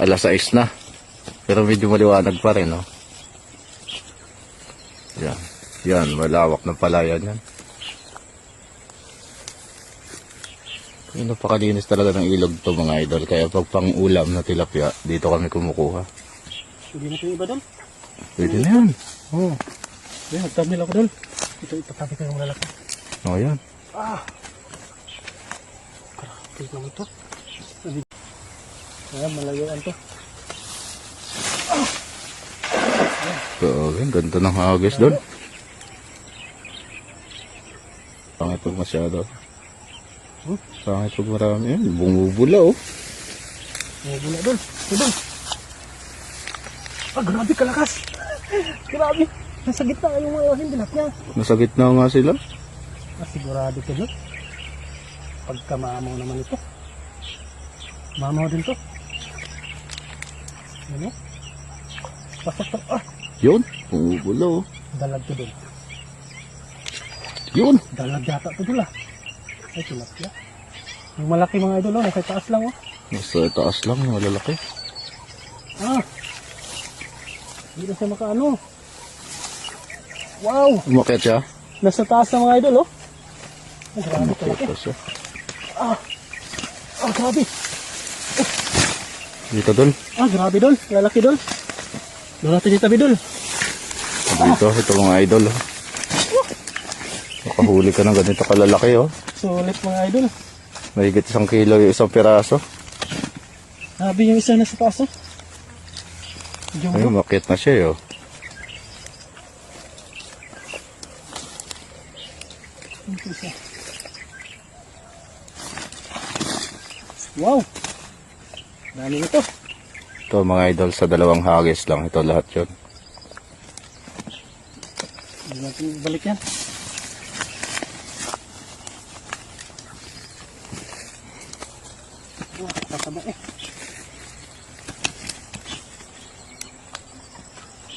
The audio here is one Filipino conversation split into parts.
Alas 6 na. Pero medyo maliwanag pa rin, no? Yan. Yan, malawak ng palayan yan. Napakalinis talaga ng ilog to mga idol. Kaya pag pang-ulam na tilapia, dito kami kumukuha. Hindi na ito iba doon. Pwede na yan. Oo. Yan, nagtabil ako doon. Ito, ipatabi ko yung lalaki. O yan. Grabe naman ito. Ayan, malayuan to. So, yan, ganda ng hagis doon. Pangit pag masyado. Pangit pag marami yan. Bumubula, oh. Bumubula doon. Ito doon. Grabe kalakas. Grabe. Nasa gitna yung mga tilapia. Nasa gitna nga sila. Sigurado ko doon. Pagka maamaw naman ito. Maamaw din to. Ano? Pasok to. Yun, bumubula, oh. Dalag to doon. Yun. Dalag yata to doon. Ay, tilapia. Yung malaki mga idol, nasa taas lang, oh. Nasa taas lang, malalaki. Hindi na siya makaano. Wow! Umakyat siya. Nasa taas ng mga idol, oh. Ay, grabe kalaki. Umakyat siya. Grabe. Dito doon. Grabe doon. Lalaki doon. Doon natin itabi doon. Dito, ito mga idol, oh. Nakahuli ka ng ganito kalalaki, oh. Sulit mga idol. Mahigit 1 kilo yung isang piraso. Grabe yung isa nasa taas, oh. Ay, umakyat na siya, oh. Wow! Dami nito. Ito mga idol, sa 2 hagis lang. Ito lahat yun. Hindi natin balik yan. Tataba eh.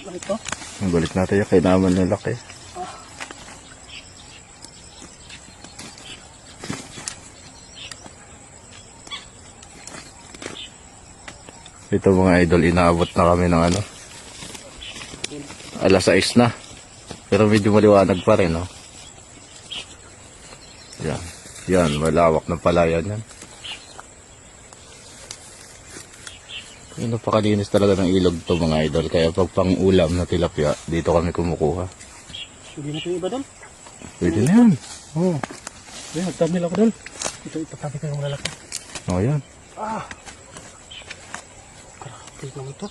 Balik to. Balik natin yung kainaman ng laki. Ito mga idol, inaabot na kami ng ano. Alas 6 na. Pero medyo maliwanag pa rin, no? Yan. Yan, malawak ng palayan yan. Napakalinis talaga ng ilog to mga idol. Kaya pag pang-ulam na tilapia, dito kami kumukuha. Hindi na ito iba doon. Pwede na yan. Oo. Yan, nagtabil ako doon. Ito, ipatabi ko yung lalaki. O yan. Grabe naman ito.